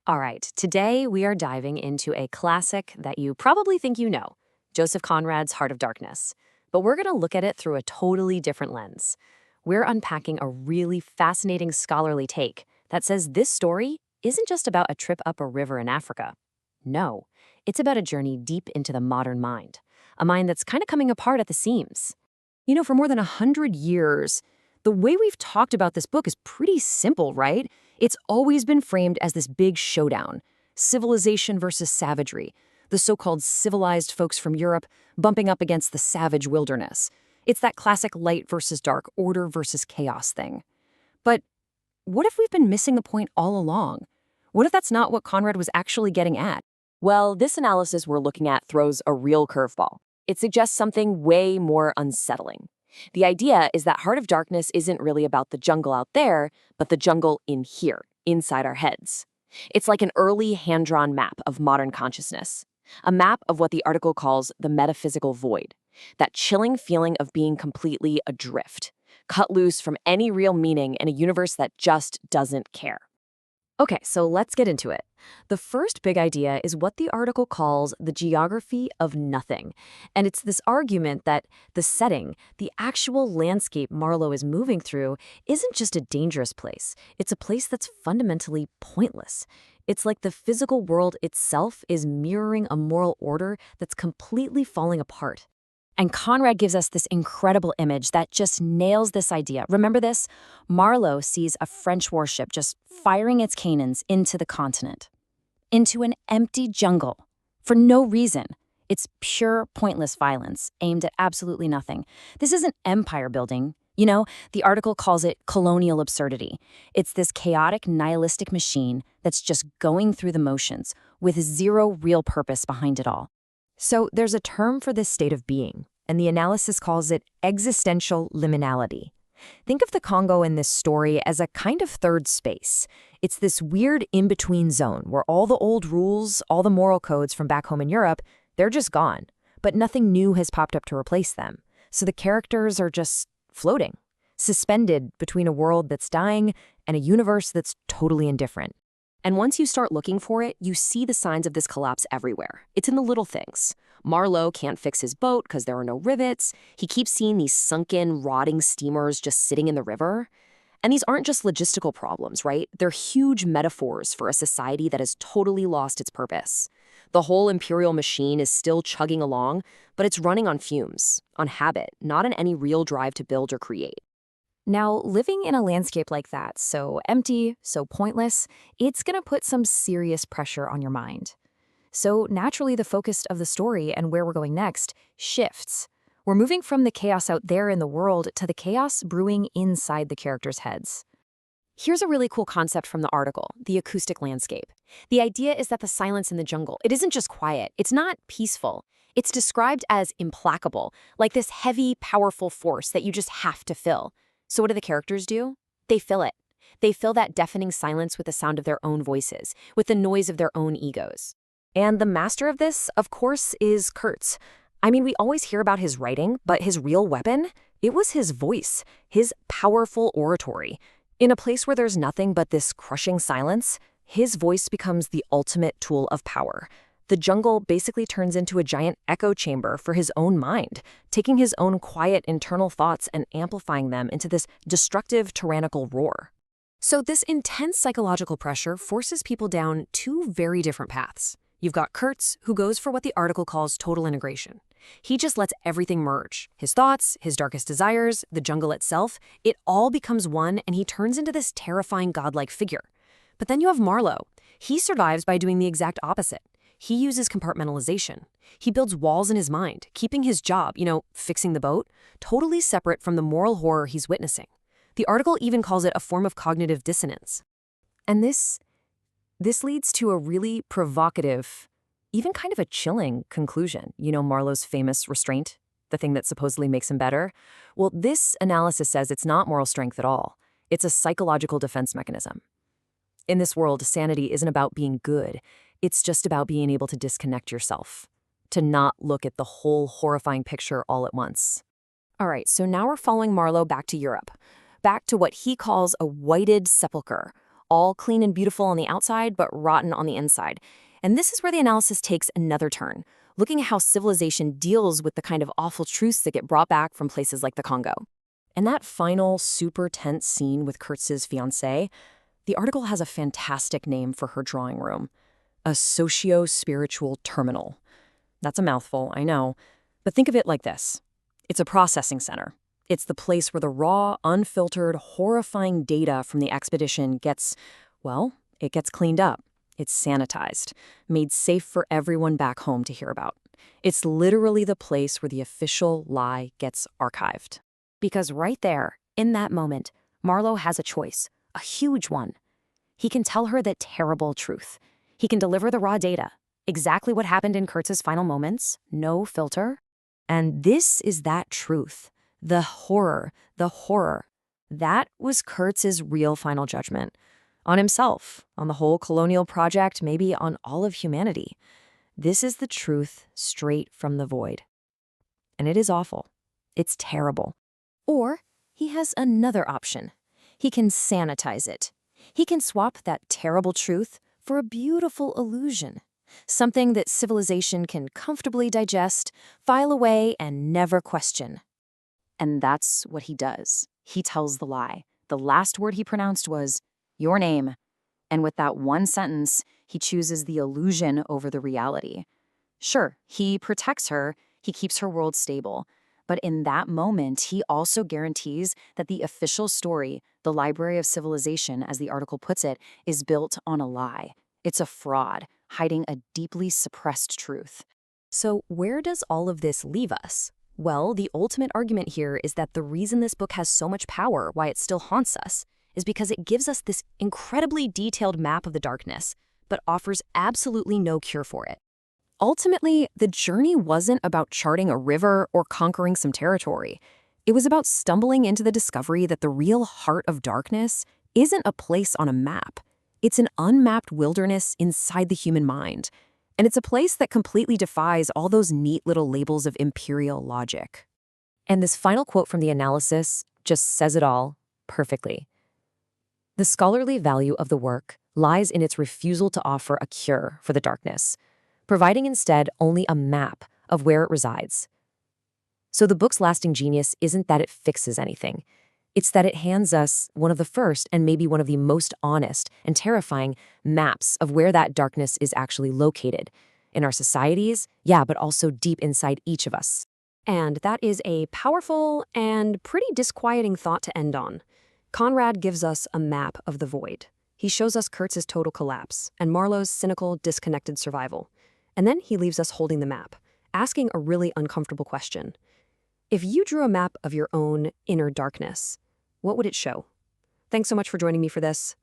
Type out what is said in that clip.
All right, today we are diving into a classic that you probably think you know, Joseph Conrad's Heart of Darkness. But we're going to look at it through a totally different lens. We're unpacking a really fascinating scholarly take that says this story isn't just about a trip up a river in Africa. No, it's about a journey deep into the modern mind, a mind that's kind of coming apart at the seams. For more than 100 years, the way we've talked about this book is pretty simple, right? It's always been framed as this big showdown, civilization versus savagery, the so-called civilized folks from Europe bumping up against the savage wilderness. It's that classic light versus dark, order versus chaos thing. But what if we've been missing the point all along? What if that's not what Conrad was actually getting at? Well, this analysis we're looking at throws a real curveball. It suggests something way more unsettling. The idea is that Heart of Darkness isn't really about the jungle out there, but the jungle in here, inside our heads. It's like an early hand-drawn map of modern consciousness, a map of what the article calls the metaphysical void, that chilling feeling of being completely adrift, cut loose from any real meaning in a universe that just doesn't care. Okay, so let's get into it. The first big idea is what the article calls the geography of nothing. And it's this argument that the setting, the actual landscape Marlowe is moving through, isn't just a dangerous place. It's a place that's fundamentally pointless. It's like the physical world itself is mirroring a moral order that's completely falling apart. And Conrad gives us this incredible image that just nails this idea. Remember this? Marlowe sees a French warship just firing its cannons into the continent, into an empty jungle, for no reason. It's pure, pointless violence, aimed at absolutely nothing. This isn't empire building. The article calls it colonial absurdity. It's this chaotic, nihilistic machine that's just going through the motions, with zero real purpose behind it all. So there's a term for this state of being, and the analysis calls it existential liminality. Think of the Congo in this story as a kind of third space. It's this weird in-between zone where all the old rules, all the moral codes from back home in Europe, they're just gone, but nothing new has popped up to replace them. So the characters are just floating, suspended between a world that's dying and a universe that's totally indifferent. And once you start looking for it, you see the signs of this collapse everywhere. It's in the little things. Marlowe can't fix his boat because there are no rivets. He keeps seeing these sunken, rotting steamers just sitting in the river. And these aren't just logistical problems, right? They're huge metaphors for a society that has totally lost its purpose. The whole imperial machine is still chugging along, but it's running on fumes, on habit, not on any real drive to build or create. Now, living in a landscape like that, so empty, so pointless, it's going to put some serious pressure on your mind. So naturally, the focus of the story and where we're going next shifts. We're moving from the chaos out there in the world to the chaos brewing inside the characters' heads. Here's a really cool concept from the article, the acoustic landscape. The idea is that the silence in the jungle, it isn't just quiet, it's not peaceful. It's described as implacable, like this heavy, powerful force that you just have to fill. So what do the characters do? They fill it. They fill that deafening silence with the sound of their own voices, with the noise of their own egos. And the master of this, of course, is Kurtz. I mean, we always hear about his writing, but his real weapon? It was his voice, his powerful oratory. In a place where there's nothing but this crushing silence, his voice becomes the ultimate tool of power. The jungle basically turns into a giant echo chamber for his own mind, taking his own quiet internal thoughts and amplifying them into this destructive, tyrannical roar. So this intense psychological pressure forces people down two very different paths. You've got Kurtz, who goes for what the article calls total integration. He just lets everything merge. His thoughts, his darkest desires, the jungle itself, it all becomes one, and he turns into this terrifying godlike figure. But then you have Marlowe. He survives by doing the exact opposite. He uses compartmentalization. He builds walls in his mind, keeping his job, fixing the boat, totally separate from the moral horror he's witnessing. The article even calls it a form of cognitive dissonance. And this leads to a really provocative, even kind of a chilling conclusion. Marlowe's famous restraint, the thing that supposedly makes him better? Well, this analysis says it's not moral strength at all. It's a psychological defense mechanism. In this world, sanity isn't about being good. It's just about being able to disconnect yourself, to not look at the whole horrifying picture all at once. All right, so now we're following Marlowe back to Europe, back to what he calls a whited sepulcher, all clean and beautiful on the outside, but rotten on the inside. And this is where the analysis takes another turn, looking at how civilization deals with the kind of awful truths that get brought back from places like the Congo. And that final, super tense scene with Kurtz's fiancé, the article has a fantastic name for her drawing room: a socio-spiritual terminal. That's a mouthful, I know, but think of it like this. It's a processing center. It's the place where the raw, unfiltered, horrifying data from the expedition gets, well, it gets cleaned up. It's sanitized, made safe for everyone back home to hear about. It's literally the place where the official lie gets archived. Because right there, in that moment, Marlowe has a choice, a huge one. He can tell her that terrible truth. He can deliver the raw data, exactly what happened in Kurtz's final moments, no filter. And this is that truth. The horror, the horror. That was Kurtz's real final judgment. On himself, on the whole colonial project, maybe on all of humanity. This is the truth straight from the void. And it is awful. It's terrible. Or he has another option. He can sanitize it. He can swap that terrible truth for a beautiful illusion. Something that civilization can comfortably digest, file away, and never question. And that's what he does. He tells the lie. The last word he pronounced was, "Your name." And with that one sentence, he chooses the illusion over the reality. Sure, he protects her, he keeps her world stable. But in that moment, he also guarantees that the official story, the Library of Civilization, as the article puts it, is built on a lie. It's a fraud, hiding a deeply suppressed truth. So where does all of this leave us? Well, the ultimate argument here is that the reason this book has so much power, why it still haunts us, is because it gives us this incredibly detailed map of the darkness, but offers absolutely no cure for it. Ultimately, the journey wasn't about charting a river or conquering some territory. It was about stumbling into the discovery that the real heart of darkness isn't a place on a map. It's an unmapped wilderness inside the human mind. And it's a place that completely defies all those neat little labels of imperial logic. And this final quote from the analysis just says it all perfectly. The scholarly value of the work lies in its refusal to offer a cure for the darkness, providing instead only a map of where it resides. So the book's lasting genius isn't that it fixes anything. It's that it hands us one of the first and maybe one of the most honest and terrifying maps of where that darkness is actually located. In our societies, yeah, but also deep inside each of us. And that is a powerful and pretty disquieting thought to end on. Conrad gives us a map of the void. He shows us Kurtz's total collapse and Marlowe's cynical, disconnected survival. And then he leaves us holding the map, asking a really uncomfortable question. If you drew a map of your own inner darkness, what would it show? Thanks so much for joining me for this.